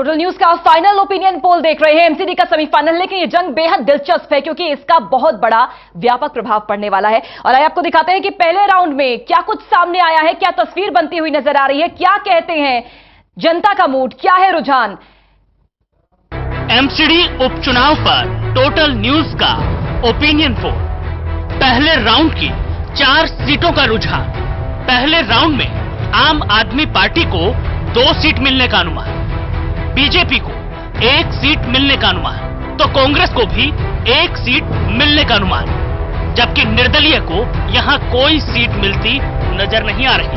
Total news का final opinion poll देख रहे हैं, एमसीडी का सेमीफाइनल। लेकिन ये जंग बेहद दिलचस्प है क्योंकि इसका बहुत बड़ा व्यापक प्रभाव पड़ने वाला है। और आइए आपको दिखाते हैं कि पहले राउंड में क्या कुछ सामने आया है, क्या तस्वीर बनती हुई नजर आ रही है, क्या कहते हैं जनता का मूड, क्या है रुझान। एमसीडी उपचुनाव पर टोटल न्यूज का ओपिनियन पोल। पहले राउंड की 4 सीटों का रुझान। पहले राउंड में आम आदमी पार्टी को 2 सीट मिलने का अनुमान, बीजेपी को 1 सीट मिलने का अनुमान, तो कांग्रेस को भी 1 सीट मिलने का अनुमान, जबकि निर्दलीय को यहां कोई सीट मिलती नजर नहीं आ रही।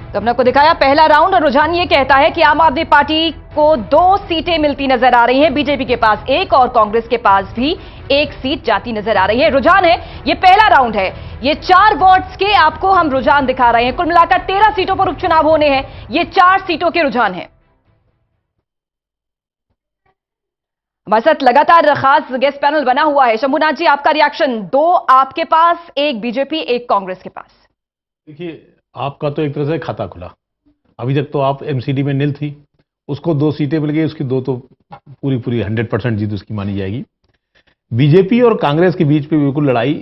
तो हमने आपको दिखाया पहला राउंड और रुझान ये कहता है कि आम आदमी पार्टी को 2 सीटें मिलती नजर आ रही हैं, बीजेपी के पास 1 और कांग्रेस के पास भी 1 सीट जाती नजर आ रही है। रुझान है, ये पहला राउंड है, ये 4 वार्ड्स के आपको हम रुझान दिखा रहे हैं। कुल मिलाकर 13 सीटों पर उपचुनाव होने हैं, ये 4 सीटों के रुझान हैं। हमारे साथ लगातार खास गेस्ट पैनल बना हुआ है। शंभुनाथ जी, आपका रिएक्शन। 2 आपके पास, 1 बीजेपी, 1 कांग्रेस के पास। देखिए, आपका तो एक तरह से खाता खुला। अभी तक तो आप एमसीडी में निल थी, उसको 2 सीटें मिल गई, उसकी 2 तो पूरी 100% जीत उसकी मानी जाएगी। बीजेपी और कांग्रेस के बीच पे बिल्कुल लड़ाई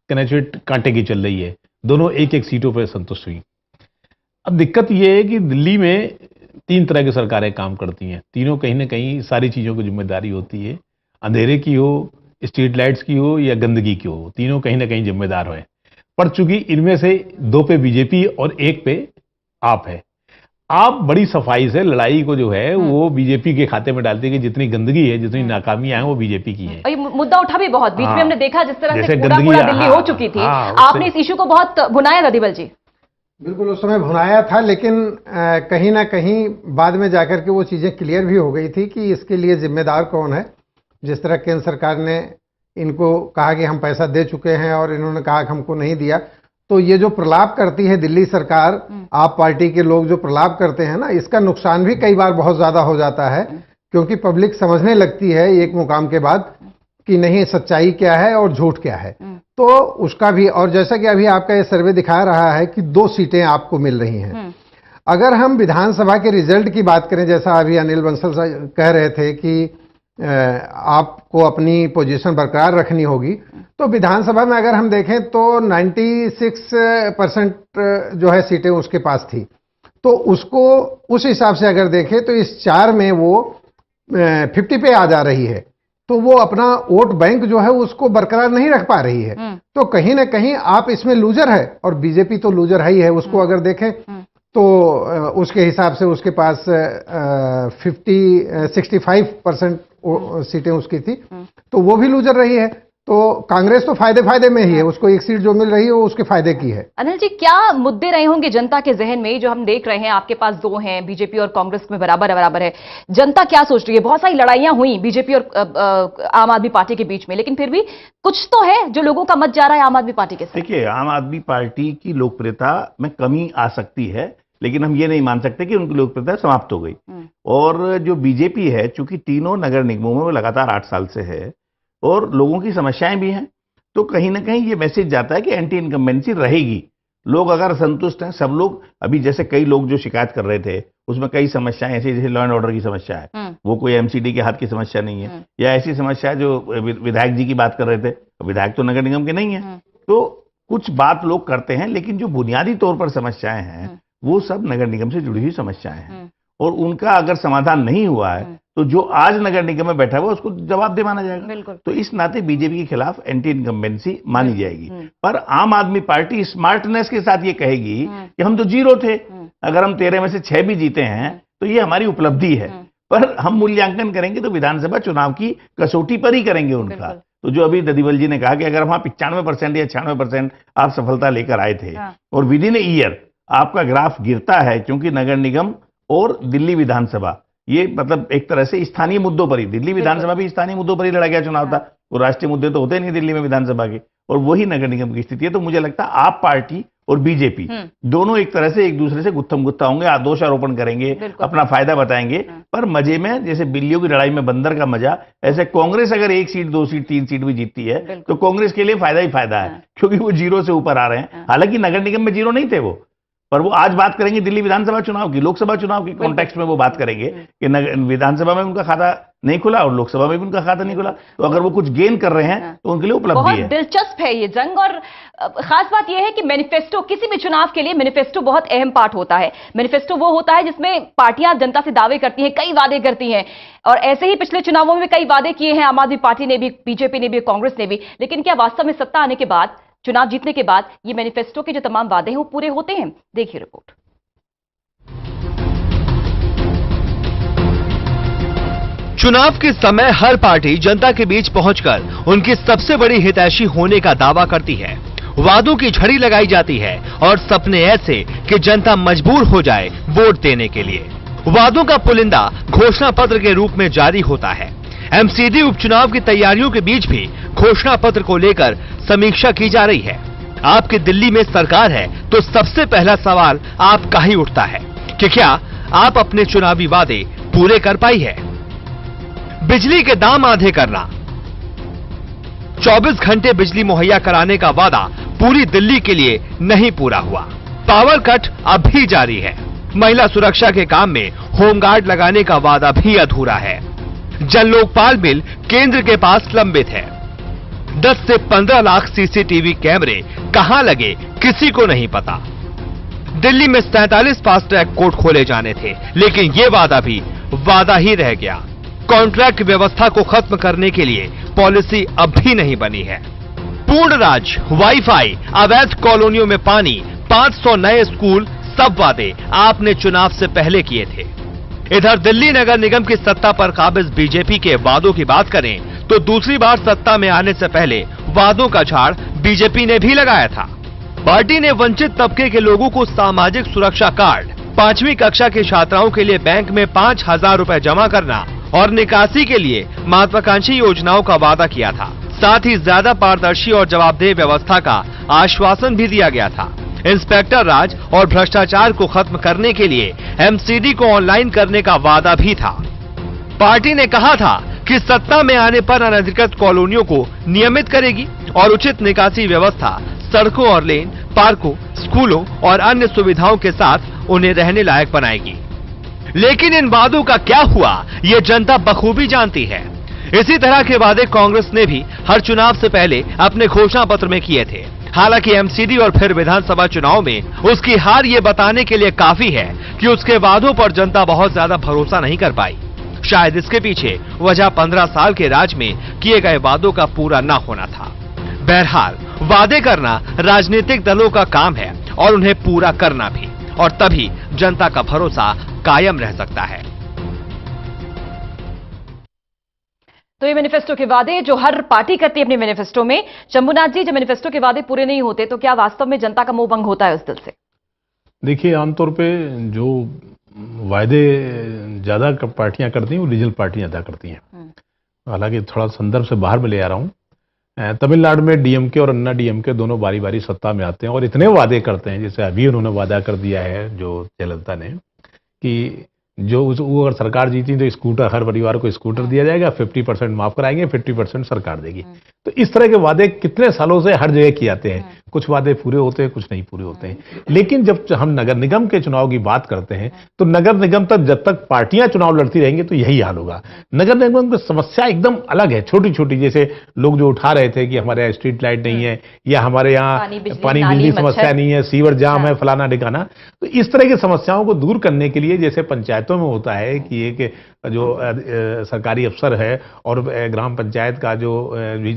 कनेचुएट कांटे की चल रही है, दोनों 1-1 सीटों पर संतुष्ट हुई। अब दिक्कत यह है कि दिल्ली में 3 तरह की सरकारें काम करती हैं, तीनों कहीं ना कहीं सारी चीजों की जिम्मेदारी होती है, अंधेरे की हो, स्ट्रीट लाइट्स की हो या गंदगी की हो, तीनों कहीं ना कहीं जिम्मेदार है। पर चूंकि इनमें से 2 पे बीजेपी और 1 पे आप है, आप बड़ी सफाई से लड़ाई को जो है वो बीजेपी के खाते में डालते हैं कि जितनी गंदगी है, जितनी नाकामियां हैं, वो बीजेपी की है। ये मुद्दा उठा भी बहुत, बीच में हमने देखा जिस तरह से पूरा दिल्ली हो चुकी थी। आपने इस इशू को बहुत भुनाया था दिबल जी। बिल्कुल, उस समय भुनाया था, लेकिन कहीं ना कहीं बाद में जाकर के वो चीजें क्लियर भी हो गई थी कि इसके लिए जिम्मेदार कौन है। जिस तरह केंद्र सरकार ने इनको कहा कि हम पैसा दे चुके हैं और इन्होंने कहा कि हमको नहीं दिया, तो ये जो प्रलाप करती है दिल्ली सरकार, आप पार्टी के लोग जो प्रलाप करते हैं ना, इसका नुकसान भी कई बार बहुत ज्यादा हो जाता है, क्योंकि पब्लिक समझने लगती है एक मुकाम के बाद कि नहीं सच्चाई क्या है और झूठ क्या है। तो उसका भी, और जैसा कि अभी आपका ये सर्वे दिखा रहा है कि 2 सीटें आपको मिल रही हैं। अगर हम विधानसभा के रिजल्ट की बात करें, जैसा अभी अनिल बंसल कह रहे थे कि आपको अपनी पोजीशन बरकरार रखनी होगी, तो विधानसभा में अगर हम देखें तो 96% जो है सीटें उसके पास थी। तो उसको उस हिसाब से अगर देखें तो इस 4 में वो 50 पे आ जा रही है, तो वो अपना वोट बैंक जो है उसको बरकरार नहीं रख पा रही है। तो कहीं ना कहीं आप इसमें लूजर है, और बीजेपी तो लूजर है ही है। उसको अगर देखें तो उसके हिसाब से उसके पास 65% सीटें उसकी थी, तो वो भी लूजर रही है। तो कांग्रेस तो फायदे में ही है, उसको 1 सीट जो मिल रही है वो उसके फायदे की है। अनिल जी, क्या मुद्दे रहे होंगे जनता के जहन में, जो हम देख रहे हैं आपके पास 2 हैं, बीजेपी और कांग्रेस में बराबर है। जनता क्या सोच रही है? बहुत सारी लड़ाइयां हुई बीजेपी और आम आदमी पार्टी के बीच में, लेकिन फिर भी कुछ तो है जो लोगों का मत जा रहा है आम आदमी पार्टी के साथ। देखिए, आम आदमी पार्टी की लोकप्रियता में कमी आ सकती है, लेकिन हम ये नहीं मान सकते कि उनकी लोकप्रियता समाप्त हो गई। और जो बीजेपी है, चूंकि तीनों नगर निगमों में वो लगातार 8 साल से है और लोगों की समस्याएं भी हैं, तो कहीं ना कहीं ये मैसेज जाता है कि एंटी इनकम्बेंसी रहेगी। लोग अगर असंतुष्ट हैं, सब लोग, अभी जैसे कई लोग जो शिकायत कर रहे थे उसमें कई समस्याएं ऐसी, जैसे लॉ एंड ऑर्डर की समस्या है, वो कोई एमसीडी के हाथ की समस्या नहीं है, या ऐसी समस्या जो विधायक जी की बात कर रहे थे, विधायक तो नगर निगम के नहीं है। तो कुछ बात लोग करते हैं, लेकिन जो बुनियादी तौर पर समस्याएं हैं वो सब नगर निगम से जुड़ी हुई समस्याएं हैं, और उनका अगर समाधान नहीं हुआ है तो जो आज नगर निगम में बैठा हुआ उसको जवाबदेह माना जाएगा। तो इस नाते बीजेपी के खिलाफ एंटी इनकम्बेंसी मानी जाएगी। पर आम आदमी पार्टी स्मार्टनेस के साथ ये कहेगी कि हम तो 0 थे, अगर हम 13 में से 6 भी जीते हैं तो ये हमारी उपलब्धि है। पर हम मूल्यांकन करेंगे तो विधानसभा चुनाव की कसौटी पर ही करेंगे उनका। तो जो अभी ददीवल जी ने कहा कि अगर वहां 95% या 96% आप सफलता लेकर आए थे और विद इन ईयर आपका ग्राफ गिरता है, क्योंकि नगर निगम और दिल्ली विधानसभा ये मतलब एक तरह से स्थानीय मुद्दों पर ही, दिल्ली विधानसभा भी स्थानीय मुद्दों पर ही लड़ा गया चुनाव था, वो राष्ट्रीय मुद्दे तो होते नहीं दिल्ली में विधानसभा के, और वही नगर निगम की स्थिति है। तो मुझे लगता है आप पार्टी और बीजेपी दोनों एक तरह से एक दूसरे से गुत्थम गुत्था होंगे, दोषारोपण करेंगे, अपना फायदा बताएंगे, पर मजे में, जैसे बिल्लियों की लड़ाई में बंदर का मजा, ऐसे कांग्रेस अगर 1 सीट 2 सीट 3 सीट भी जीतती है तो कांग्रेस के लिए फायदा ही फायदा है, क्योंकि वो 0 से ऊपर आ रहे हैं। हालांकि नगर निगम में 0 नहीं थे वो, पर वो आज बात करेंगे दिल्ली विधानसभा चुनाव की, लोकसभा चुनाव के कॉन्टेक्स्ट में वो बात करेंगे कि विधानसभा में उनका खाता नहीं खुला और लोकसभा में भी उनका खाता नहीं खुला, तो अगर वो कुछ गेन कर रहे हैं तो उनके लिए उपलब्धि बहुत है। दिलचस्प है ये जंग। और खास बात यह है कि मैनिफेस्टो, किसी भी चुनाव के लिए मैनिफेस्टो बहुत अहम पार्ट होता है। मैनिफेस्टो वो होता है जिसमें पार्टियां जनता से दावे करती हैं, कई वादे करती हैं, और ऐसे ही पिछले चुनावों में कई वादे किए हैं आम आदमी पार्टी ने भी, बीजेपी ने भी, कांग्रेस ने भी। लेकिन क्या वास्तव में सत्ता आने के बाद, चुनाव जीतने के बाद ये मैनिफेस्टो के जो तमाम वादे हैं वो पूरे होते हैं? देखिए रिपोर्ट। चुनाव के समय हर पार्टी जनता के बीच पहुंचकर उनकी सबसे बड़ी हितैषी होने का दावा करती है। वादों की झड़ी लगाई जाती है और सपने ऐसे कि जनता मजबूर हो जाए वोट देने के लिए। वादों का पुलिंदा घोषणा पत्र के रूप में जारी होता है। एमसीडी उपचुनाव की तैयारियों के बीच भी घोषणा पत्र को लेकर समीक्षा की जा रही है। आपकी दिल्ली में सरकार है तो सबसे पहला सवाल आपका ही उठता है कि क्या आप अपने चुनावी वादे पूरे कर पाई है। बिजली के दाम आधे करना, 24 घंटे बिजली मुहैया कराने का वादा पूरी दिल्ली के लिए नहीं पूरा हुआ। पावर कट अब भी जारी है। महिला सुरक्षा के काम में होमगार्ड लगाने का वादा भी अधूरा है। जन लोकपाल बिल केंद्र के पास लंबित है। 10 से 15 लाख सीसीटीवी कैमरे कहां लगे किसी को नहीं पता। दिल्ली में 47 फास्ट ट्रैक कोर्ट खोले जाने थे, लेकिन ये वादा भी वादा ही रह गया। कॉन्ट्रैक्ट व्यवस्था को खत्म करने के लिए पॉलिसी अब भी नहीं बनी है। पूर्ण राज, वाईफाई, अवैध कॉलोनियों में पानी, 500 नए स्कूल, सब वादे आपने चुनाव से पहले किए थे। इधर दिल्ली नगर निगम की सत्ता पर काबिज बीजेपी के वादों की बात करें तो दूसरी बार सत्ता में आने से पहले वादों का झाड़ बीजेपी ने भी लगाया था। पार्टी ने वंचित तबके के लोगों को सामाजिक सुरक्षा कार्ड, 5वीं कक्षा की छात्राओं के लिए बैंक में 5,000 रुपए जमा करना और निकासी के लिए महत्वाकांक्षी योजनाओं का वादा किया था। साथ ही ज्यादा पारदर्शी और जवाबदेह व्यवस्था का आश्वासन भी दिया गया था। इंस्पेक्टर राज और भ्रष्टाचार को खत्म करने के लिए एमसीडी को ऑनलाइन करने का वादा भी था। पार्टी ने कहा था कि सत्ता में आने पर अनधिकृत कॉलोनियों को नियमित करेगी और उचित निकासी व्यवस्था, सड़कों और लेन, पार्कों, स्कूलों और अन्य सुविधाओं के साथ उन्हें रहने लायक बनाएगी। लेकिन इन वादों का क्या हुआ ये जनता बखूबी जानती है। इसी तरह के वादे कांग्रेस ने भी हर चुनाव से पहले अपने घोषणा पत्र में किए थे। हालांकि एमसीडी और फिर विधानसभा चुनाव में उसकी हार ये बताने के लिए काफी है कि उसके वादों पर जनता बहुत ज्यादा भरोसा नहीं कर पाई। शायद इसके पीछे वजह 15 साल के राज में किए गए वादों का पूरा न होना था। बहरहाल वादे करना राजनीतिक दलों का काम है और उन्हें पूरा करना भी, और तभी जनता का भरोसा कायम रह सकता है। तो ये मैनिफेस्टो के वादे जो हर पार्टी करती है अपने मैनिफेस्टो में। शंभुनाथ जी, जब मैनिफेस्टो के वादे पूरे नहीं होते तो क्या वास्तव में जनता का मोह भंग होता है उस दिल से? देखिए, आमतौर पे जो वायदे ज्यादा पार्टियां करती हैं वो रीजनल पार्टियां ज्यादा करती हैं। हालांकि थोड़ा संदर्भ से बाहर में ले आ रहा हूँ। तमिलनाडु में डीएमके और अन्ना डीएमके दोनों बारी बारी सत्ता में आते हैं और इतने वादे करते हैं, जैसे अभी उन्होंने वादा कर दिया है जो जयललिता ने, कि जो वो अगर सरकार जीती तो स्कूटर, हर परिवार को स्कूटर दिया जाएगा, 50% माफ कराएंगे, 50% सरकार देगी। तो इस तरह के वादे कितने सालों से हर जगह किए जाते हैं। कुछ वादे पूरे होते हैं, कुछ नहीं पूरे होते हैं। लेकिन जब हम नगर निगम के चुनाव की बात करते हैं तो नगर निगम तक जब तक पार्टियां चुनाव लड़ती रहेंगी तो यही हाल होगा। नगर निगम की समस्या एकदम अलग है, छोटी छोटी, जैसे लोग जो उठा रहे थे कि हमारे यहाँ स्ट्रीट लाइट नहीं है, या हमारे यहाँ पानी बिजली समस्या नहीं है, सीवर जाम है, फलाना ठिकाना। तो इस तरह की समस्याओं को दूर करने के लिए, जैसे पंचायतों में होता है कि एक जो सरकारी अफसर है और ग्राम पंचायत का जो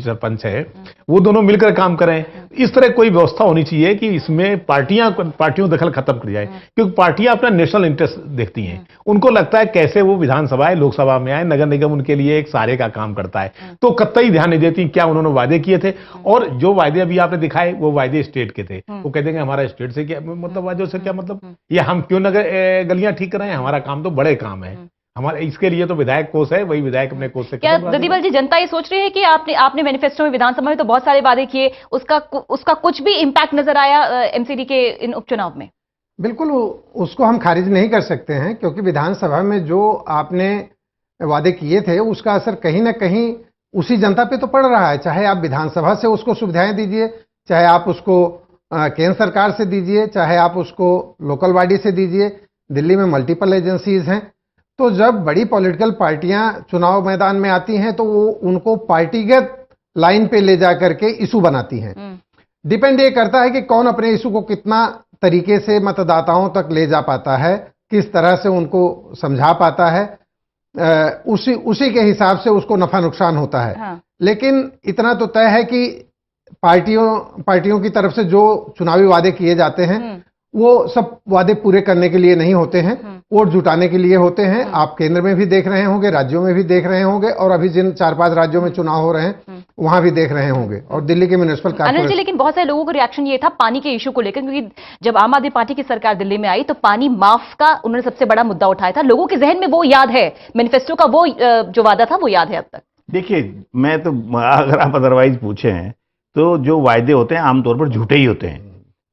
सरपंच है, वो दोनों मिलकर काम करें, इस तरह कोई व्यवस्था होनी चाहिए कि इसमें पार्टियों दखल खत्म कर जाए। क्योंकि पार्टियां अपना नेशनल इंटरेस्ट देखती हैं, उनको लगता है कैसे वो विधानसभा लोकसभा में आए, नगर निगम उनके लिए एक सहारे का काम करता है, तो कतई ध्यान नहीं देती क्या उन्होंने वादे किए थे। और जो वादे अभी आपने दिखाए वो वादे स्टेट के थे। वो कहते हैं हमारा स्टेट से क्या मतलब, वादों से क्या मतलब, या हम क्यों नगर गलियां ठीक कर रहे हैं, हमारा काम तो बड़े काम है, हमारे इसके लिए तो विधायक कोष है, वही विधायक अपने कोष से। क्या ददीबल जी, जनता ये सोच रही है कि आपने मैनिफेस्टो में, विधानसभा में तो बहुत सारे वादे किए, उसका कुछ भी इंपैक्ट नजर आया एमसीडी के इन उपचुनाव में? बिल्कुल, उसको हम खारिज नहीं कर सकते हैं, क्योंकि विधानसभा में जो आपने वादे किए थे उसका असर कहीं ना कहीं उसी जनता पे तो पड़ रहा है। चाहे आप विधानसभा से उसको सुविधाएं दीजिए, चाहे आप उसको केंद्र सरकार से दीजिए, चाहे आप उसको लोकल बॉडी से दीजिए, दिल्ली में मल्टीपल एजेंसीज हैं। तो जब बड़ी पॉलिटिकल पार्टियां चुनाव मैदान में आती हैं तो वो उनको पार्टीगत लाइन पे ले जा करके इशू बनाती हैं। डिपेंड ये करता है कि कौन अपने इशू को कितना तरीके से मतदाताओं तक ले जा पाता है, किस तरह से उनको समझा पाता है, उसी के हिसाब से उसको नफा नुकसान होता है। हाँ। लेकिन इतना तो तय है कि पार्टियों की तरफ से जो चुनावी वादे किए जाते हैं वो सब वादे पूरे करने के लिए नहीं होते हैं, वोट जुटाने के लिए होते हैं। आप केंद्र में भी देख रहे होंगे, राज्यों में भी देख रहे होंगे, और अभी जिन 4-5 राज्यों में चुनाव हो रहे हैं वहां भी देख रहे होंगे, और दिल्ली के म्युनिसिपल अनिल जी, कॉर्पोरेशन। लेकिन बहुत सारे लोगों का रिएक्शन ये था पानी के इशू को लेकर, क्योंकि जब आम आदमी पार्टी की सरकार दिल्ली में आई तो पानी माफ का उन्होंने सबसे बड़ा मुद्दा उठाया था। लोगों के जहन में वो याद है, मैनिफेस्टो का वो जो वादा था वो याद है अब तक। देखिए, मैं तो, अगर आप अदरवाइज पूछे हैं तो जो वायदे होते हैं आमतौर पर झूठे ही होते हैं।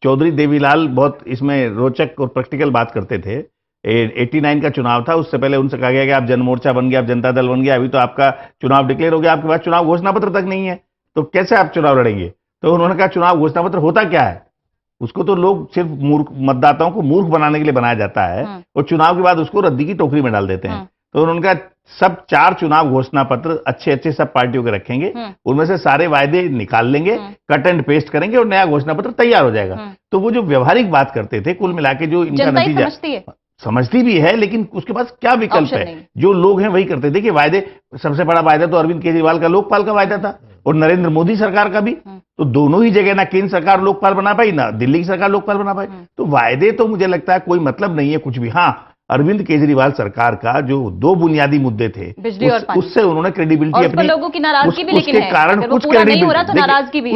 चौधरी देवीलाल बहुत इसमें रोचक और प्रैक्टिकल बात करते थे। 89 का चुनाव था, उससे पहले उनसे कहा गया कि आप जनमोर्चा बन गया, आप जनता दल बन गया, अभी तो आपका चुनाव डिक्लेयर हो गया, आपके पास चुनाव घोषणा पत्र तक नहीं है, तो कैसे आप चुनाव लड़ेंगे? तो उन्होंने कहा चुनाव घोषणा पत्र होता क्या है? उसको तो लोग सिर्फ मतदाताओं को मूर्ख बनाने के लिए बनाया जाता है, और चुनाव के बाद उसको रद्दी की टोकरी में डाल देते हैं। तो उन्होंने कहा सब 4 चुनाव घोषणा पत्र अच्छे सब पार्टियों के रखेंगे, उनमें से सारे वायदे निकाल लेंगे, कट एंड पेस्ट करेंगे और नया घोषणा पत्र तैयार हो जाएगा। तो वो जो व्यवहारिक बात करते थे, कुल मिला के जो इनका नतीजा समझती भी है, लेकिन उसके पास क्या विकल्प है? जो लोग हैं वही करते थे कि वायदे, सबसे बड़ा वायदा तो अरविंद केजरीवाल का लोकपाल का वायदा था, और नरेंद्र मोदी सरकार का भी। तो दोनों ही जगह ना केंद्र सरकार लोकपाल बना पाई, ना दिल्ली की सरकार लोकपाल बना पाई। तो वायदे तो मुझे लगता है कोई मतलब नहीं है कुछ भी। हाँ, अरविंद केजरीवाल सरकार का जो 2 बुनियादी मुद्दे थे, उससे उन्होंने क्रेडिबिलिटी अपनी, लोगों की नाराजगी भी लेकिन उसके कारण कुछ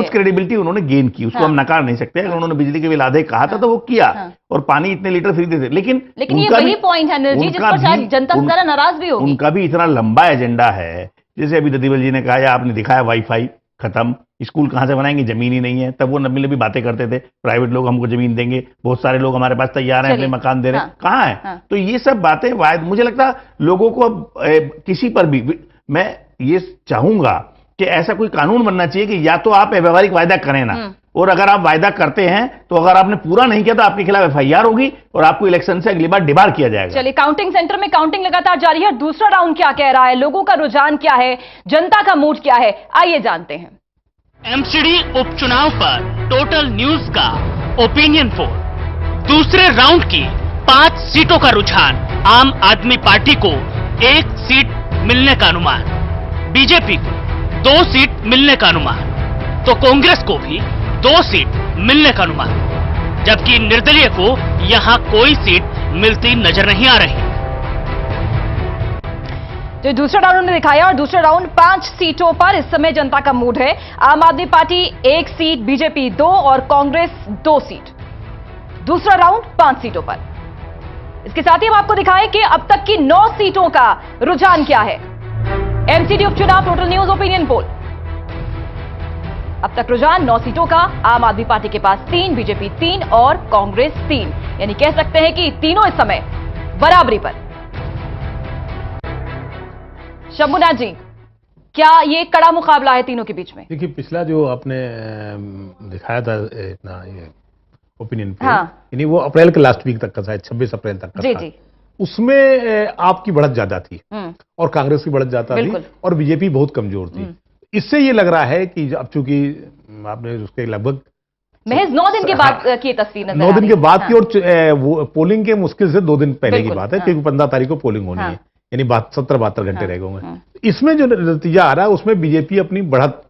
क्रेडिबिलिटी उन्होंने गेन की, उसको हाँ। हम नकार नहीं सकते। अगर उन्होंने बिजली के बिल आधे कहा था तो वो किया, और पानी इतने लीटर खरीदे थे। लेकिन ये वही पॉइंट है अनिल जी, जिस पर शायद जनता जरा नाराज भी होगी। उनका भी इतना लंबा एजेंडा है, जैसे अभी ददीबल जी ने कहा या आपने दिखाया, वाईफाई खत्म, स्कूल कहां से बनाएंगे, जमीन ही नहीं है। तब वो नबील भी बातें करते थे प्राइवेट लोग हमको जमीन देंगे, बहुत सारे लोग हमारे पास तैयार हैं, अपने मकान दे रहे हैं। कहां है? तो ये सब बातें मुझे लगता है लोगों को अब किसी पर भी, मैं ये चाहूंगा कि ऐसा कोई कानून बनना चाहिए कि या तो आप व्यवहारिक वायदा करें ना, और अगर आप वायदा करते हैं तो अगर आपने पूरा नहीं किया तो आपके खिलाफ FIR होगी और आपको इलेक्शन से अगली बार डिबार किया जाएगा। चलिए, काउंटिंग सेंटर में काउंटिंग लगातार जारी है। दूसरा राउंड क्या कह रहा है, लोगों का रुझान क्या है, जनता का मूड क्या है, आइए जानते हैं। MCD उपचुनाव पर टोटल न्यूज का ओपिनियन पोल। दूसरे राउंड की 5 सीटों का रुझान, आम आदमी पार्टी को 1 सीट मिलने का अनुमान, बीजेपी को 2 सीट मिलने का अनुमान, तो कांग्रेस को भी 2 सीट मिलने का अनुमान, जबकि निर्दलीय को यहां कोई सीट मिलती नजर नहीं आ रही। जो दूसरा राउंड उन्होंने दिखाया, और दूसरे राउंड 5 सीटों पर इस समय जनता का मूड है। आम आदमी पार्टी 1 सीट, बीजेपी 2 और कांग्रेस 2 सीट। दूसरा राउंड 5 सीटों पर। इसके साथ ही हम आपको दिखाएं कि अब तक की 9 सीटों का रुझान क्या है। MCD उपचुनाव टोटल न्यूज ओपिनियन पोल। अब तक रुझान 9 सीटों का, आम आदमी पार्टी के पास 3, बीजेपी 3 और कांग्रेस 3, यानी कह सकते हैं कि तीनों इस समय बराबरी पर। शंभुनाथ जी, क्या ये कड़ा मुकाबला है तीनों के बीच में? देखिए, पिछला जो आपने दिखाया था इतना ये ओपिनियन पोल, यानी वो अप्रैल के लास्ट वीक तक का था, 26 अप्रैल तक का था। उसमें आपकी बढ़त ज्यादा थी और कांग्रेस की बढ़त ज्यादा थी और बीजेपी बहुत कमजोर थी। इससे ये लग रहा है कि अब चूंकि आपने उसके लगभग महज 9 दिन के बाद की तस्वीर नजर 9 दिन के बाद की, और पोलिंग के मुश्किल से 2 दिन पहले की बात है, क्योंकि 15 तारीख को पोलिंग होनी है, यानी 70-72 घंटे रह गए होंगे। इसमें जो नतीजा आ रहा है उसमें बीजेपी अपनी बढ़त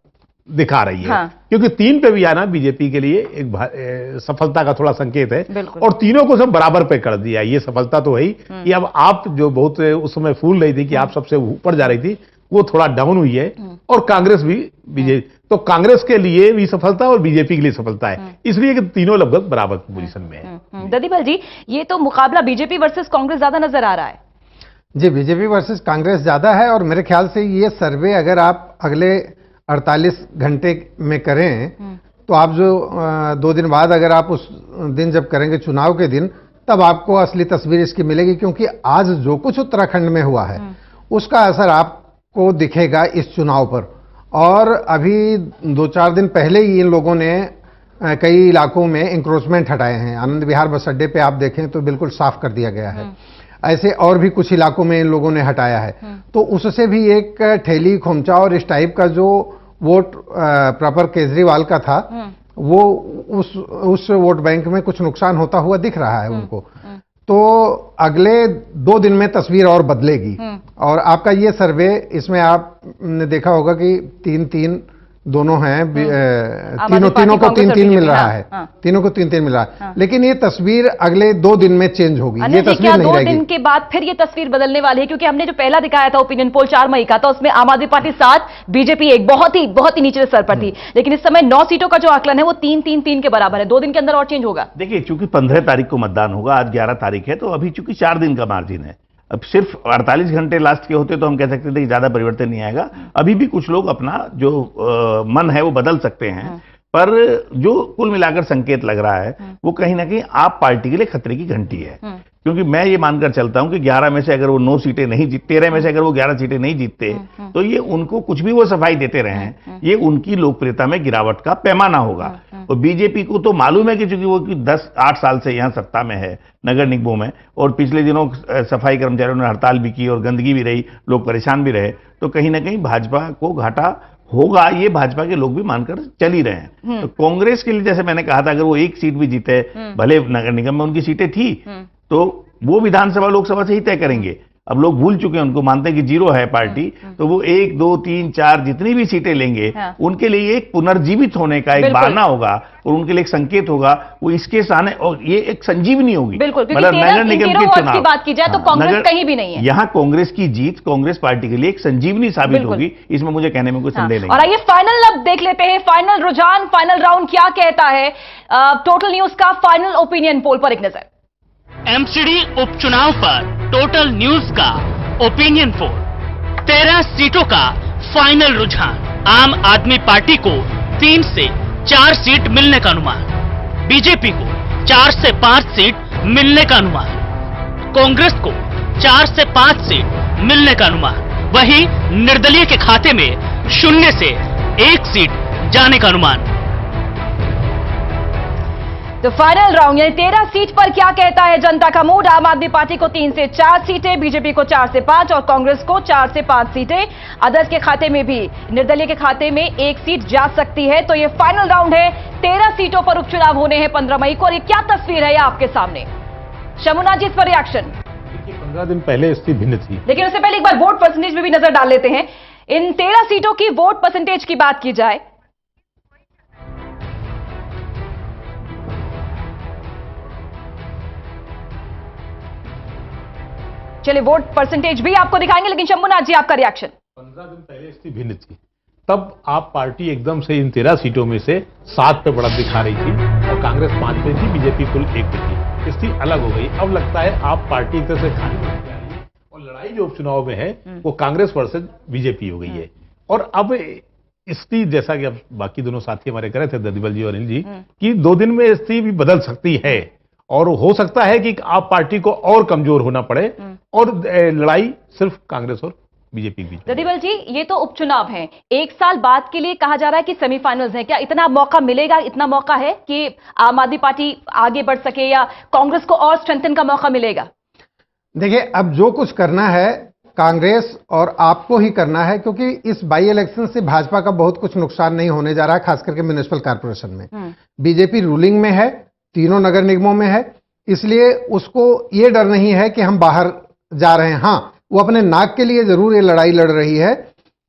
दिखा रही है, क्योंकि 3 पे भी आना बीजेपी के लिए एक सफलता का थोड़ा संकेत है, और तीनों को सब बराबर पे कर दिया। ये सफलता तो है कि अब आप जो बहुत उस समय फूल रही थी कि आप सबसे ऊपर जा रही थी, वो थोड़ा डाउन हुई है, और कांग्रेस भी बीजेपी, तो कांग्रेस के लिए भी सफलता और बीजेपी के लिए सफलता है, इसलिए कि तीनों लगभग बराबर पोजीशन में है। ददीबल जी, ये तो मुकाबला बीजेपी वर्सेस कांग्रेस ज्यादा नजर आ रहा है। जी, बीजेपी वर्सेस कांग्रेस ज्यादा है, और मेरे ख्याल से ये सर्वे अगर आप अगले 48 घंटे में करें तो आप जो 2 दिन बाद अगर आप उस दिन जब करेंगे चुनाव के दिन, तब आपको असली तस्वीर इसकी मिलेगी, क्योंकि आज जो कुछ उत्तराखंड में हुआ है उसका असर आपको दिखेगा इस चुनाव पर। और अभी 2-4 दिन पहले ही इन लोगों ने कई इलाकों में इंक्रोचमेंट हटाए हैं। आनंद विहार बस अड्डे पे आप देखें तो बिल्कुल साफ कर दिया गया है। ऐसे और भी कुछ इलाकों में इन लोगों ने हटाया है। तो उससे भी एक ठेली खोमचा और इस टाइप का जो वोट प्रॉपर केजरीवाल का था, वो उस वोट बैंक में कुछ नुकसान होता हुआ दिख रहा है उनको। तो अगले 2 दिन में तस्वीर और बदलेगी। और आपका ये सर्वे, इसमें आपने देखा होगा कि 3-3 दोनों हैं, तीनों को 3-3 मिल रहा है। तीनों को 3-3 मिल रहा है। लेकिन ये तस्वीर अगले 2 दिन में चेंज होगी। ये तस्वीर नहीं रहेगी। 2 दिन के बाद फिर ये तस्वीर बदलने वाली है, क्योंकि हमने जो पहला दिखाया था ओपिनियन पोल 4 मई का, तो उसमें आम आदमी पार्टी 7, बीजेपी 1, बहुत ही नीचे स्तर पर थी। लेकिन इस समय 9 सीटों का जो आकलन है वो 3-3-3 के बराबर है। 2 दिन के अंदर और चेंज होगा। देखिए, चूंकि 15 तारीख को मतदान होगा, आज 11 तारीख है, तो अभी चूंकि 4 दिन का मार्जिन है। अब सिर्फ 48 घंटे लास्ट के होते तो हम कह सकते थे कि ज्यादा परिवर्तन नहीं आएगा। अभी भी कुछ लोग अपना जो मन है वो बदल सकते हैं, पर जो कुल मिलाकर संकेत लग रहा है वो कहीं ना कहीं आप पार्टी के लिए खतरे की घंटी है। क्योंकि मैं ये मानकर चलता हूं कि 11 में से अगर वो 9 सीटें नहीं जीत, 13 में से अगर वो 11 सीटें नहीं जीतते, तो ये उनको कुछ भी वो सफाई देते रहे हैं, ये उनकी लोकप्रियता में गिरावट का पैमाना होगा। और बीजेपी को तो मालूम है कि चूंकि वो 10-8 साल से यहां सत्ता में है नगर निगमों में, और पिछले दिनों सफाई कर्मचारियों ने हड़ताल भी की और गंदगी भी रही, लोग परेशान भी रहे, तो कहीं ना कहीं भाजपा को घाटा होगा, ये भाजपा के लोग भी मानकर चल ही रहे हैं। तो कांग्रेस के लिए, जैसे मैंने कहा था, अगर वो 1 सीट भी जीते, भले नगर निगम में उनकी सीटें थी, तो वो विधानसभा लोकसभा से ही तय करेंगे। अब लोग भूल चुके हैं, उनको मानते हैं कि 0 है पार्टी, तो वो 1, 2, 3, 4 जितनी भी सीटें लेंगे, उनके लिए एक पुनर्जीवित होने का एक बहाना होगा और उनके लिए एक संकेत होगा। वो इसके सामने, और ये एक संजीवनी होगी। मतलब नगर निगम के चुनाव की बात की जाए तो कांग्रेस कहीं भी नहीं है। यहाँ कांग्रेस की जीत कांग्रेस पार्टी के लिए एक संजीवनी साबित होगी, इसमें मुझे कहने में कोई संदेह नहीं। और आइए फाइनल अब देख लेते हैं, फाइनल रुझान, फाइनल राउंड क्या कहता है। टोटल न्यूज का फाइनल ओपिनियन पोल पर एक नजर। एमसीडी उपचुनाव पर टोटल न्यूज का ओपिनियन पोल। 13 सीटों का फाइनल रुझान। आम आदमी पार्टी को 3 से 4 सीट मिलने का अनुमान, बीजेपी को 4 से 5 सीट मिलने का अनुमान, कांग्रेस को 4 से 5 सीट मिलने का अनुमान, वहीं निर्दलीय के खाते में 0 से 1 सीट जाने का अनुमान। तो फाइनल राउंड यानी 13 सीट पर क्या कहता है जनता का मूड। आम आदमी पार्टी को 3 से 4 सीटें, बीजेपी को 4 से 5 और कांग्रेस को 4 से 5 सीटें। अदर्स के खाते में भी, निर्दलीय के खाते में 1 सीट जा सकती है। तो ये फाइनल राउंड है। 13 सीटों पर उपचुनाव होने हैं 15 मई को। और ये क्या तस्वीर है ये आपके सामने। शमुना जी, इस पर रिएक्शन। 15 दिन पहले स्थिति भिन्न थी, लेकिन उससे पहले एक बार वोट परसेंटेज में भी नजर डाल लेते हैं। इन 13 सीटों की वोट परसेंटेज की बात की जाए, चलिए वोट परसेंटेज भी आपको दिखाएंगे, लेकिन शंभुनाथ जी आपका रिएक्शन। 15 दिन पहले स्थिति भिन्न थी, तब आप पार्टी एकदम से इन 13 सीटों में से 7 पे बढ़त दिखा रही थी और कांग्रेस 5 पे थी, बीजेपी कुल 1 पे थी। स्थिति अलग हो गई। अब लगता है आप पार्टी एक तरह से खाने में जा रही है और लड़ाई जो उपचुनाव में है वो कांग्रेस वर्सेज बीजेपी हो गई है। और अब स्थिति, जैसा कि अब बाकी दोनों साथी हमारे कह रहे थे, ददीबल जी और अनिल जी, कि 2 दिन में स्थिति भी बदल सकती है और हो सकता है कि आप पार्टी को और कमजोर होना पड़े और लड़ाई सिर्फ कांग्रेस और बीजेपी के बीच। ददीबल जी, ये तो उपचुनाव है, 1 साल बाद के लिए कहा जा रहा है कि सेमीफाइनल्स हैं। क्या इतना मौका मिलेगा, इतना मौका है कि आम आदमी पार्टी आगे बढ़ सके या कांग्रेस को और स्ट्रेंथन का मौका मिलेगा? देखिए, अब जो कुछ करना है कांग्रेस और आपको ही करना है, क्योंकि इस बाई इलेक्शन से भाजपा का बहुत कुछ नुकसान नहीं होने जा रहा है, खास करके म्युनिसिपल कॉर्पोरेशन में। बीजेपी रूलिंग में है, 3 नगर निगमों में है, इसलिए उसको ये डर नहीं है कि हम बाहर जा रहे हैं। हाँ, वो अपने नाक के लिए जरूर ये लड़ाई लड़ रही है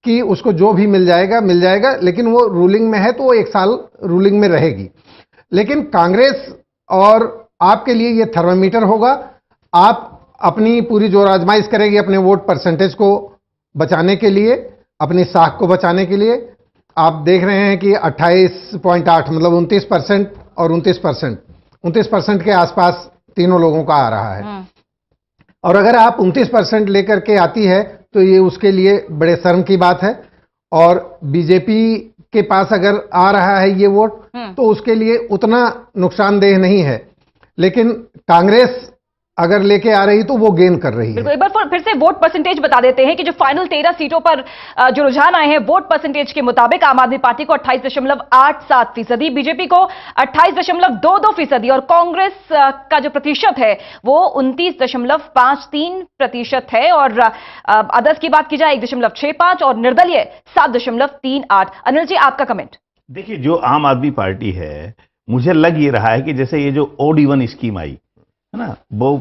कि उसको जो भी मिल जाएगा, लेकिन वो रूलिंग में है तो वो 1 साल रूलिंग में रहेगी। लेकिन कांग्रेस और आपके लिए ये थर्मामीटर होगा। आप अपनी पूरी जोर आजमाइश करेगी अपने वोट परसेंटेज को बचाने के लिए, अपनी साख को बचाने के लिए। आप देख रहे हैं कि 28.8 मतलब 29% और 29% के आसपास तीनों लोगों का आ रहा है। और अगर आप 29% लेकर के आती है तो ये उसके लिए बड़े शर्म की बात है। और बीजेपी के पास अगर आ रहा है ये वोट तो उसके लिए उतना नुकसानदेह नहीं है। लेकिन कांग्रेस अगर लेके आ रही तो वो गेन कर रही है। बिल्कुल, एक बार फिर से वोट परसेंटेज बता देते हैं कि जो फाइनल 13 सीटों पर जो रुझान आए हैं, वोट परसेंटेज के मुताबिक आम आदमी पार्टी को 28.87%, बीजेपी को 28.22% और कांग्रेस का जो प्रतिशत है वो 29.53% है और अदर्स की बात की जाए 1.65 और निर्दलीय 7.38। अनिल जी, आपका कमेंट। देखिए, जो आम आदमी पार्टी है, मुझे लग ये रहा है कि जैसे ये जो ओड इवन स्कीम आई है ना, वो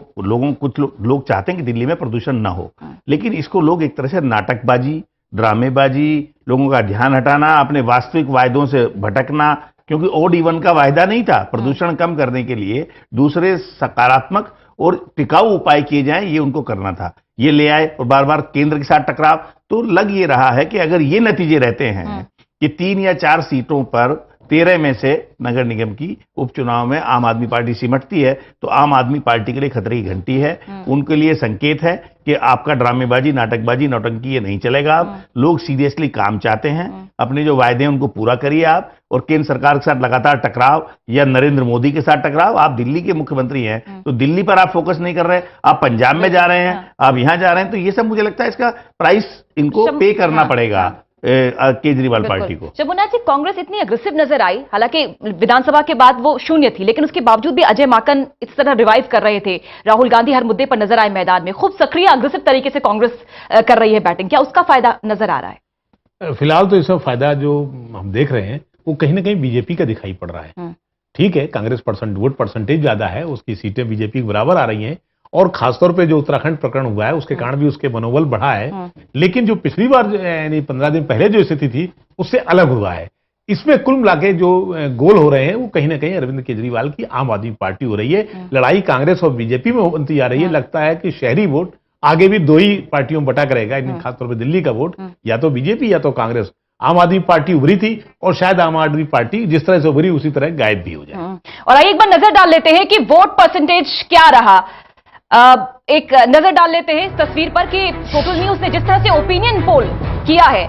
कुछ लोग चाहते हैं कि दिल्ली में प्रदूषण ना हो, लेकिन इसको लोग एक तरह से नाटकबाजी, ड्रामेबाजी, लोगों का ध्यान हटाना, अपने वास्तविक वायदों से भटकना, क्योंकि ओड इवन का वायदा नहीं था, प्रदूषण कम करने के लिए दूसरे सकारात्मक और टिकाऊ उपाय किए जाएं, ये उनको करना था। ये ले आए और बार बार केंद्र के साथ टकराव। तो लग ये रहा है कि अगर ये नतीजे रहते हैं कि 3 या 4 सीटों पर 13 में से नगर निगम की उपचुनाव में आम आदमी पार्टी सिमटती है, तो आम आदमी पार्टी के लिए खतरे की घंटी है। उनके लिए संकेत है कि आपका ड्रामेबाजी, नाटकबाजी, नौटंकी ये नहीं चलेगा। आप लोग सीरियसली काम चाहते हैं, अपने जो वायदे हैं उनको पूरा करिए आप, और केंद्र सरकार के साथ लगातार टकराव या नरेंद्र मोदी के साथ टकराव। आप दिल्ली के मुख्यमंत्री हैं, तो दिल्ली पर आप फोकस नहीं कर रहे, आप पंजाब में जा रहे हैं, आप यहां जा रहे हैं, तो ये सब मुझे लगता है इसका प्राइस इनको पे करना पड़ेगा केजरीवाल पार्टी को। शंभुनाथ जी, कांग्रेस इतनी अग्रेसिव नजर आई, हालांकि विधानसभा के बाद वो शून्य थी, लेकिन उसके बावजूद भी अजय माकन इस तरह रिवाइव कर रहे थे। राहुल गांधी हर मुद्दे पर नजर आए मैदान में, खूब सक्रिय अग्रेसिव तरीके से कांग्रेस कर रही है बैटिंग। क्या उसका फायदा नजर आ रहा है? फिलहाल तो इसका फायदा जो हम देख रहे हैं वो कहीं ना कहीं बीजेपी का दिखाई पड़ रहा है। ठीक है, कांग्रेस वोट परसेंटेज ज्यादा है, उसकी सीटें बीजेपी के बराबर आ रही हैं, और खासतौर पे जो उत्तराखंड प्रकरण हुआ है उसके कारण भी उसके मनोबल बढ़ा है। लेकिन जो पिछली बार यानी 15 दिन पहले जो स्थिति थी उससे अलग हुआ है। इसमें कुल मिला के जो गोल हो रहे हैं वो कहीं ना कहीं अरविंद केजरीवाल की आम आदमी पार्टी हो रही है। लड़ाई कांग्रेस और बीजेपी में बनती जा रही है। लगता है कि शहरी वोट आगे भी 2 ही पार्टियों में बटा करेगा, खासतौर पर दिल्ली का वोट या तो बीजेपी या तो कांग्रेस। आम आदमी पार्टी उभरी थी और शायद आम आदमी पार्टी जिस तरह से उभरी उसी तरह गायब भी हो जाए। और आइए एक बार नजर डाल लेते हैं कि वोट परसेंटेज क्या रहा। एक नजर डाल लेते हैं इस तस्वीर पर कि टोटल न्यूज ने जिस तरह से ओपिनियन पोल किया है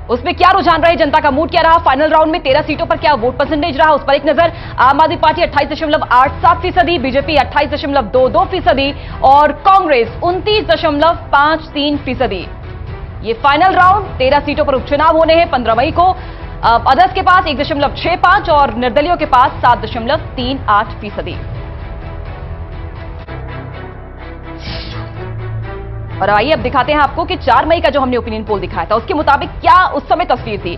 उसमें क्या रुझान रहे, जनता का मूड क्या रहा, फाइनल राउंड में 13 सीटों पर क्या वोट परसेंटेज रहा, उस पर एक नजर। आम आदमी पार्टी 28.87%, बीजेपी 28.22% और कांग्रेस 29.53%। ये फाइनल राउंड, 13 सीटों पर उपचुनाव होने हैं 15 मई को। अदर्स के पास 1.65 और निर्दलियों के पास 7.38%। और आइए अब दिखाते हैं आपको कि 4 मई का जो हमने ओपिनियन पोल दिखाया था उसके मुताबिक क्या उस समय तस्वीर थी।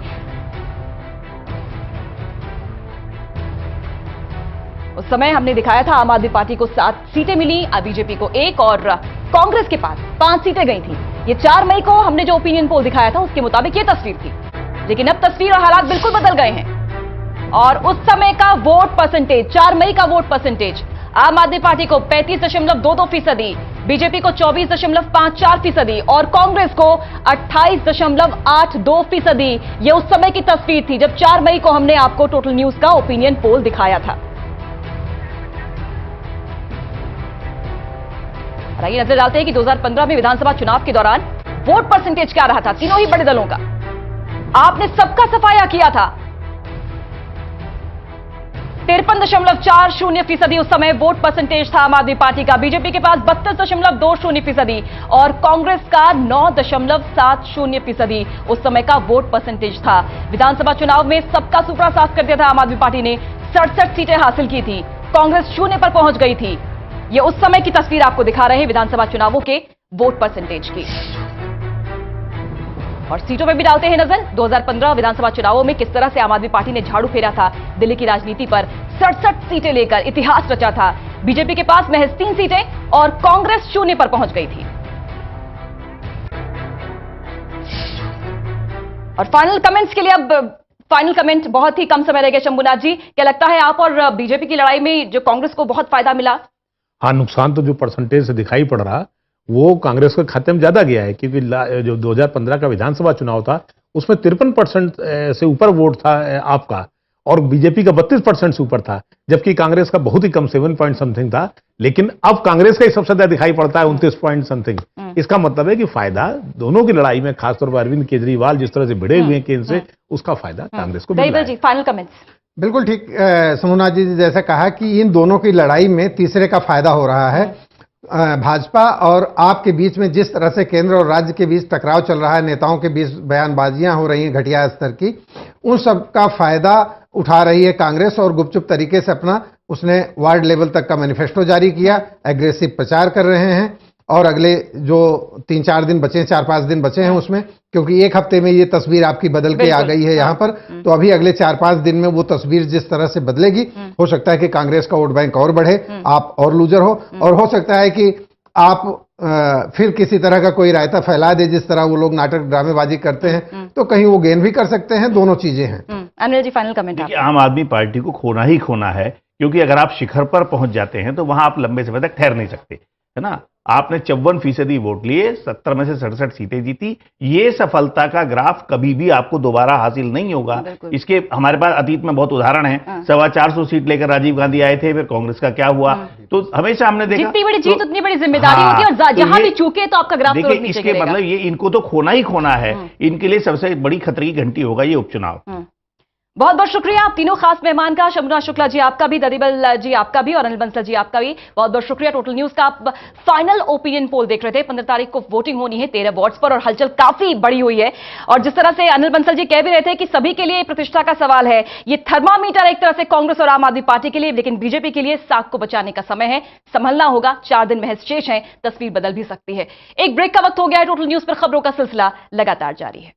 उस समय हमने दिखाया था आम आदमी पार्टी को 7 सीटें मिली, बीजेपी को 1 और कांग्रेस के पास 5 सीटें गई थी। ये 4 मई को हमने जो ओपिनियन पोल दिखाया था उसके मुताबिक ये तस्वीर थी। लेकिन अब तस्वीर और हालात बिल्कुल बदल गए हैं और उस समय का वोट परसेंटेज, 4 मई का वोट परसेंटेज, आम आदमी पार्टी को 35.22%, बीजेपी को 24.54% और कांग्रेस को 28.82%। यह उस समय की तस्वीर थी जब 4 मई को हमने आपको टोटल न्यूज का ओपिनियन पोल दिखाया था। और आइए नजर डालते हैं कि 2015 में विधानसभा चुनाव के दौरान वोट परसेंटेज क्या रहा था तीनों ही बड़े दलों का। आपने सबका सफाया किया था। 53.40% उस समय वोट परसेंटेज था आम आदमी पार्टी का, बीजेपी के पास 32.20% और कांग्रेस का 9.70% उस समय का वोट परसेंटेज था। विधानसभा चुनाव में सबका सुपड़ा साफ कर दिया था आम आदमी पार्टी ने, 67 सीटें हासिल की थी, कांग्रेस 0 पर पहुंच गई थी। ये उस समय की तस्वीर आपको दिखा रहे हैं विधानसभा चुनावों के वोट परसेंटेज की। और सीटों में भी डालते हैं नजर। 2015 विधानसभा चुनावों में किस तरह से आम आदमी पार्टी ने झाड़ू फेरा था दिल्ली की राजनीति पर, 67 सीटें लेकर इतिहास रचा था। बीजेपी के पास महज 3 सीटें और कांग्रेस 0 पर पहुंच गई थी। और फाइनल कमेंट्स के लिए अब फाइनल कमेंट, बहुत ही कम समय रह गया। शंभुनाथ जी, क्या लगता है आप और बीजेपी की लड़ाई में जो कांग्रेस को बहुत फायदा मिला? हाँ, नुकसान तो जो परसेंटेज से दिखाई पड़ रहा वो कांग्रेस के खाते में ज्यादा गया है, क्योंकि जो 2015 का विधानसभा चुनाव था उसमें 53% से ऊपर वोट था आपका और बीजेपी का 32% से ऊपर था, जबकि कांग्रेस का बहुत ही कम 7 पॉइंट समथिंग था। लेकिन अब कांग्रेस का ही सबसे ज्यादा दिखाई पड़ता है 29 पॉइंट समथिंग। इसका मतलब है कि फायदा दोनों की लड़ाई में, खासतौर पर अरविंद केजरीवाल जिस तरह से भिड़े हुए हैं केंद्र से, उसका फायदा कांग्रेस को मिला है। Final comments. बिल्कुल ठीक, शंभुनाथ जी जैसा कहा कि इन दोनों की लड़ाई में तीसरे का फायदा हो रहा है। भाजपा और आप के बीच में जिस तरह से केंद्र और राज्य के बीच टकराव चल रहा है, नेताओं के बीच बयानबाजियां हो रही हैं घटिया स्तर की, उन सब का फायदा उठा रही है कांग्रेस और गुपचुप तरीके से अपना उसने वार्ड लेवल तक का मैनिफेस्टो जारी किया, एग्रेसिव प्रचार कर रहे हैं। और अगले जो 3-4 दिन बचे, 4-5 दिन बचे हैं उसमें, क्योंकि एक हफ्ते में ये तस्वीर आपकी बदल के आ गई है यहाँ पर, तो अभी अगले 4-5 दिन में वो तस्वीर जिस तरह से बदलेगी, हो सकता है कि कांग्रेस का वोट बैंक और बढ़े, आप और लूजर हो, और हो सकता है कि आप फिर किसी तरह का कोई रायता फैला दे, जिस तरह वो लोग नाटक ड्रामेबाजी करते हैं, तो कहीं वो गेन भी कर सकते हैं। दोनों चीजें हैं। Anil ji, final comment. देखिए, आम आदमी पार्टी को खोना ही खोना है, क्योंकि अगर आप शिखर पर पहुंच जाते हैं तो वहां आप लंबे समय तक ठहर नहीं सकते, है ना। आपने 54% वोट लिए, 70 में से 67 सीटें जीती। ये सफलता का ग्राफ कभी भी आपको दोबारा हासिल नहीं होगा। इसके हमारे पास अतीत में बहुत उदाहरण है। 425 सीट लेकर राजीव गांधी आए थे, फिर कांग्रेस का क्या हुआ। तो हमेशा हमने देखा जितनी बड़ी जीत उतनी बड़ी जिम्मेदारी होती है, और जहां भी चूके तो आपका ग्राफ देखिए, इसके मतलब ये इनको तो खोना ही खोना है। इनके लिए सबसे बड़ी खतरे की घंटी होगा ये उपचुनाव। बहुत बहुत शुक्रिया आप तीनों खास मेहमान का, शमुना शुक्ला जी आपका भी, ददीबल जी आपका भी, और अनिल बंसल जी आपका भी बहुत बहुत शुक्रिया। टोटल न्यूज का आप फाइनल ओपिनियन पोल देख रहे थे। 15 तारीख को वोटिंग होनी है 13 वार्ड्स पर, और हलचल काफी बड़ी हुई है। और जिस तरह से अनिल बंसल जी कह भी रहे थे कि सभी के लिए प्रतिष्ठा का सवाल है, ये थर्मामीटर एक तरह से कांग्रेस और आम आदमी पार्टी के लिए, लेकिन बीजेपी के लिए साख को बचाने का समय है, संभलना होगा। 4 दिन महज शेष है, तस्वीर बदल भी सकती है। एक ब्रेक का वक्त हो गया है। टोटल न्यूज पर खबरों का सिलसिला लगातार जारी है।